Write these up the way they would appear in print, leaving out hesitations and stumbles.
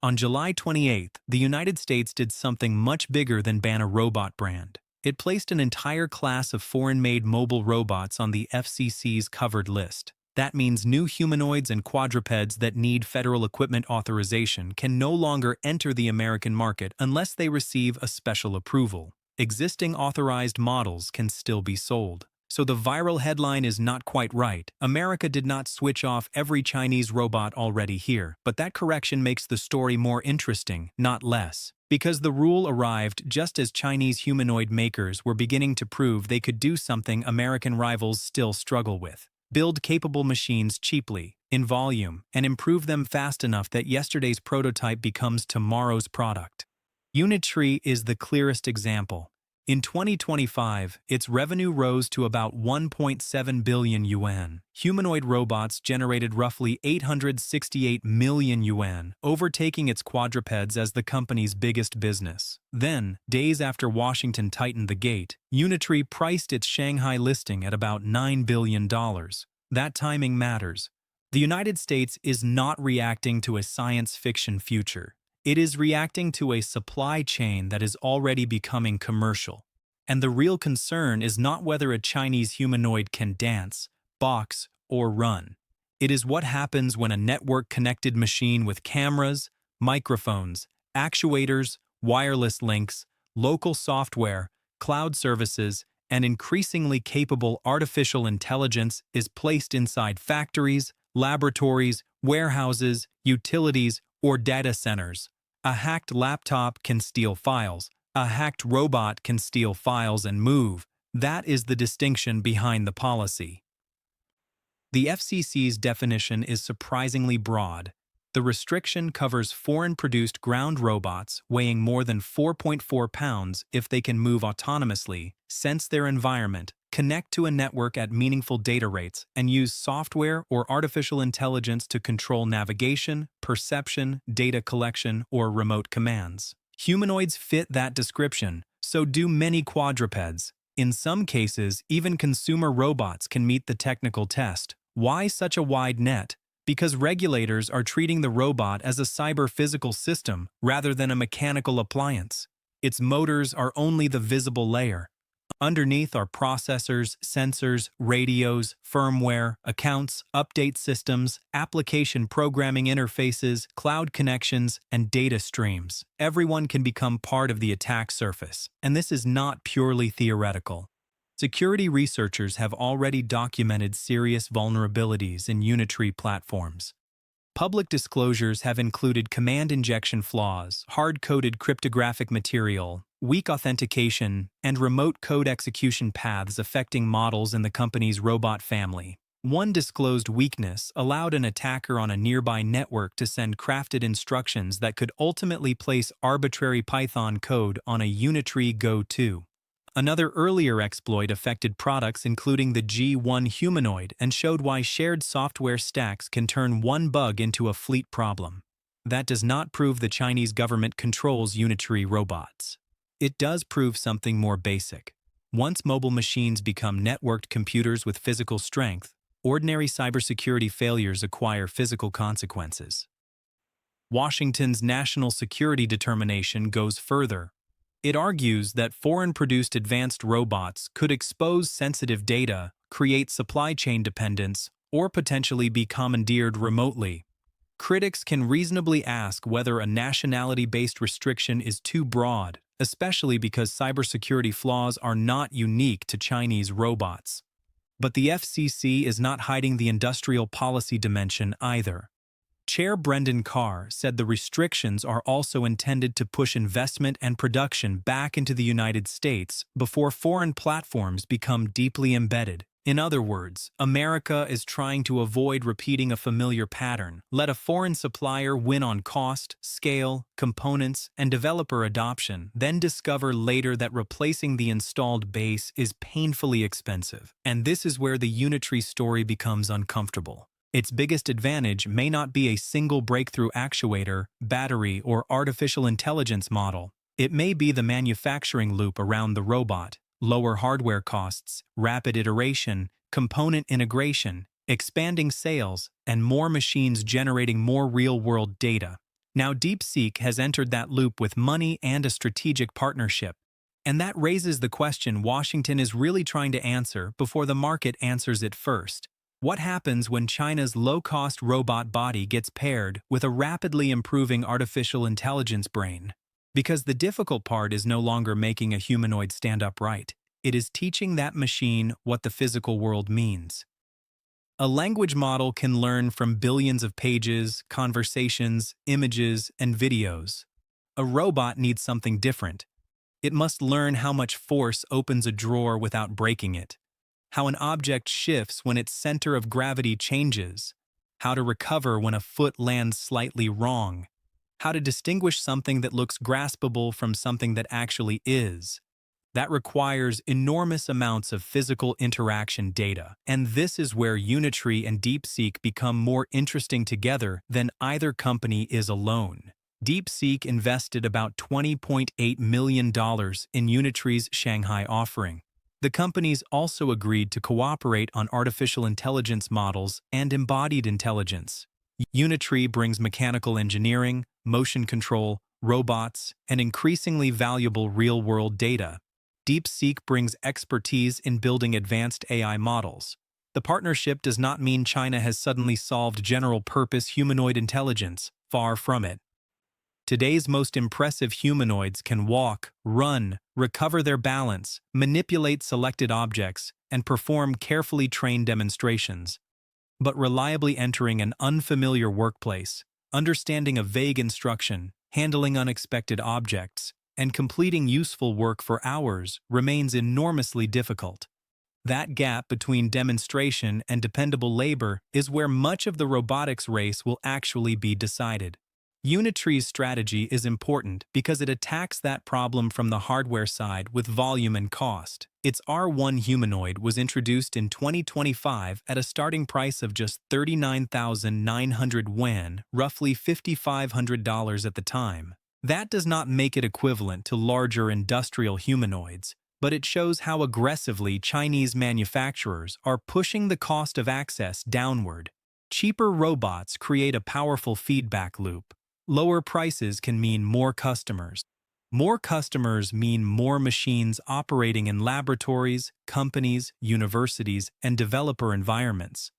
On July 28th, the United States did something much bigger than ban a robot brand. It placed an entire class of foreign-made mobile robots on the FCC's covered list. That means new humanoids and quadrupeds that need federal equipment authorization can no longer enter the American market unless they receive a special approval. Existing authorized models can still be sold. So the viral headline is not quite right. America did not switch off every Chinese robot already here, but that correction makes the story more interesting, not less. Because the rule arrived just as Chinese humanoid makers were beginning to prove they could do something American rivals still struggle with. Build capable machines cheaply, in volume, and improve them fast enough that yesterday's prototype becomes tomorrow's product. Unitree is the clearest example. In 2025, its revenue rose to about 1.7 billion yuan. Humanoid robots generated roughly 868 million yuan, overtaking its quadrupeds as the company's biggest business. Then, days after Washington tightened the gate, Unitree priced its Shanghai listing at about $9 billion. That timing matters. The United States is not reacting to a science fiction future. It is reacting to a supply chain that is already becoming commercial. And the real concern is not whether a Chinese humanoid can dance, box, or run. It is what happens when a network-connected machine with cameras, microphones, actuators, wireless links, local software, cloud services, and increasingly capable artificial intelligence is placed inside factories, laboratories, warehouses, utilities, or data centers. A hacked laptop can steal files. A hacked robot can steal files and move. That is the distinction behind the policy. The FCC's definition is surprisingly broad. The restriction covers foreign-produced ground robots weighing more than 4.4 pounds if they can move autonomously, sense their environment, connect to a network at meaningful data rates, and use software or artificial intelligence to control navigation, perception, data collection, or remote commands. Humanoids fit that description, so do many quadrupeds. In some cases, even consumer robots can meet the technical test. Why such a wide net? Because regulators are treating the robot as a cyber-physical system rather than a mechanical appliance. Its motors are only the visible layer. Underneath are processors, sensors, radios, firmware, accounts, update systems, application programming interfaces, cloud connections, and data streams. Everyone can become part of the attack surface, and this is not purely theoretical. Security researchers have already documented serious vulnerabilities in Unitree platforms. Public disclosures have included command injection flaws, hard-coded cryptographic material, weak authentication, and remote code execution paths affecting models in the company's robot family. One disclosed weakness allowed an attacker on a nearby network to send crafted instructions that could ultimately place arbitrary Python code on a Unitree Go 2. Another earlier exploit affected products including the G1 Humanoid and showed why shared software stacks can turn one bug into a fleet problem. That does not prove the Chinese government controls Unitree robots. It does prove something more basic. Once mobile machines become networked computers with physical strength, ordinary cybersecurity failures acquire physical consequences. Washington's national security determination goes further. It argues that foreign-produced advanced robots could expose sensitive data, create supply chain dependence, or potentially be commandeered remotely. Critics can reasonably ask whether a nationality-based restriction is too broad, especially because cybersecurity flaws are not unique to Chinese robots. But the FCC is not hiding the industrial policy dimension either. Chair Brendan Carr said the restrictions are also intended to push investment and production back into the United States before foreign platforms become deeply embedded. In other words, America is trying to avoid repeating a familiar pattern. Let a foreign supplier win on cost, scale, components, and developer adoption, then discover later that replacing the installed base is painfully expensive. And this is where the Unitree story becomes uncomfortable. Its biggest advantage may not be a single breakthrough actuator, battery, or artificial intelligence model. It may be the manufacturing loop around the robot, lower hardware costs, rapid iteration, component integration, expanding sales, and more machines generating more real-world data. Now DeepSeek has entered that loop with money and a strategic partnership. And that raises the question Washington is really trying to answer before the market answers it first. What happens when China's low-cost robot body gets paired with a rapidly improving artificial intelligence brain? Because the difficult part is no longer making a humanoid stand upright. It is teaching that machine what the physical world means. A language model can learn from billions of pages, conversations, images, and videos. A robot needs something different. It must learn how much force opens a drawer without breaking it, how an object shifts when its center of gravity changes, how to recover when a foot lands slightly wrong, how to distinguish something that looks graspable from something that actually is. That requires enormous amounts of physical interaction data, and this is where Unitree and DeepSeek become more interesting together than either company is alone. DeepSeek invested about $20.8 million in Unitree's Shanghai offering. The companies also agreed to cooperate on artificial intelligence models and embodied intelligence. Unitree brings mechanical engineering, motion control, robots, and increasingly valuable real-world data. DeepSeek brings expertise in building advanced AI models. The partnership does not mean China has suddenly solved general-purpose humanoid intelligence, far from it. Today's most impressive humanoids can walk, run, recover their balance, manipulate selected objects, and perform carefully trained demonstrations. But reliably entering an unfamiliar workplace, understanding a vague instruction, handling unexpected objects, and completing useful work for hours remains enormously difficult. That gap between demonstration and dependable labor is where much of the robotics race will actually be decided. Unitree's strategy is important because it attacks that problem from the hardware side with volume and cost. Its R1 humanoid was introduced in 2025 at a starting price of just 39,900 yuan, roughly $5,500 at the time. That does not make it equivalent to larger industrial humanoids, but it shows how aggressively Chinese manufacturers are pushing the cost of access downward. Cheaper robots create a powerful feedback loop. Lower prices can mean more customers. More customers mean more machines operating in laboratories, companies, universities, and developer environments.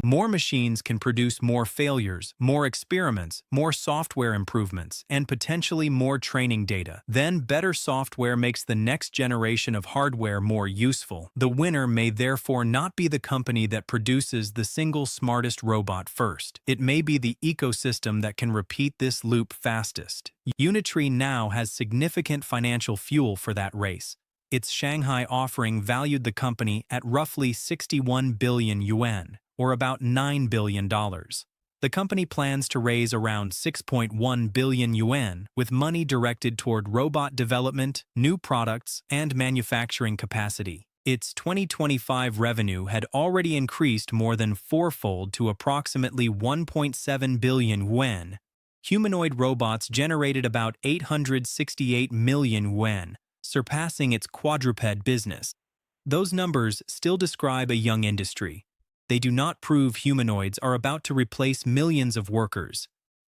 More machines can produce more failures, more experiments, more software improvements, and potentially more training data. Then better software makes the next generation of hardware more useful. The winner may therefore not be the company that produces the single smartest robot first. It may be the ecosystem that can repeat this loop fastest. Unitree now has significant financial fuel for that race. Its Shanghai offering valued the company at roughly 61 billion yuan, or about $9 billion. The company plans to raise around 6.1 billion yuan, with money directed toward robot development, new products, and manufacturing capacity. Its 2025 revenue had already increased more than fourfold to approximately 1.7 billion yuan. Humanoid robots generated about 868 million yuan, surpassing its quadruped business. Those numbers still describe a young industry. They do not prove humanoids are about to replace millions of workers,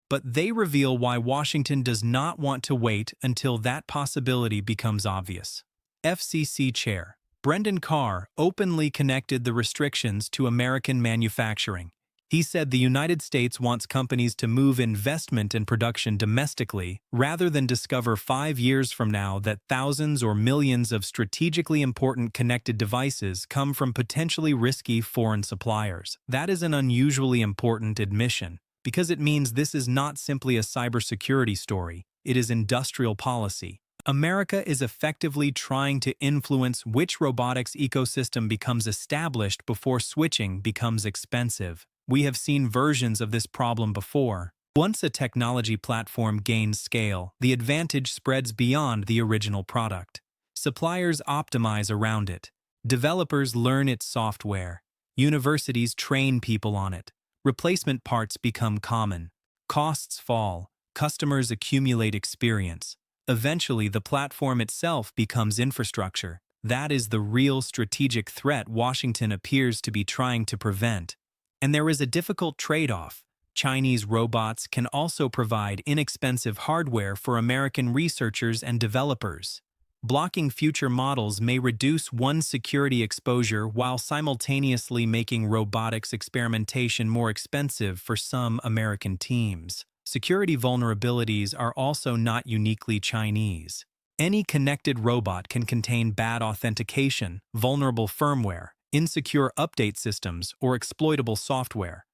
but they reveal why Washington does not want to wait until that possibility becomes obvious. FCC Chair Brendan Carr openly connected the restrictions to American manufacturing. He said the United States wants companies to move investment and production domestically rather than discover 5 years from now that thousands or millions of strategically important connected devices come from potentially risky foreign suppliers. That is an unusually important admission, because it means this is not simply a cybersecurity story, it is industrial policy. America is effectively trying to influence which robotics ecosystem becomes established before switching becomes expensive. We have seen versions of this problem before. Once a technology platform gains scale, the advantage spreads beyond the original product. Suppliers optimize around it. Developers learn its software. Universities train people on it. Replacement parts become common. Costs fall. Customers accumulate experience. Eventually, the platform itself becomes infrastructure. That is the real strategic threat Washington appears to be trying to prevent. And there is a difficult trade-off. Chinese robots can also provide inexpensive hardware for American researchers and developers. Blocking future models may reduce one's security exposure while simultaneously making robotics experimentation more expensive for some American teams. Security vulnerabilities are also not uniquely Chinese. Any connected robot can contain bad authentication, vulnerable firmware, insecure update systems, or exploitable software.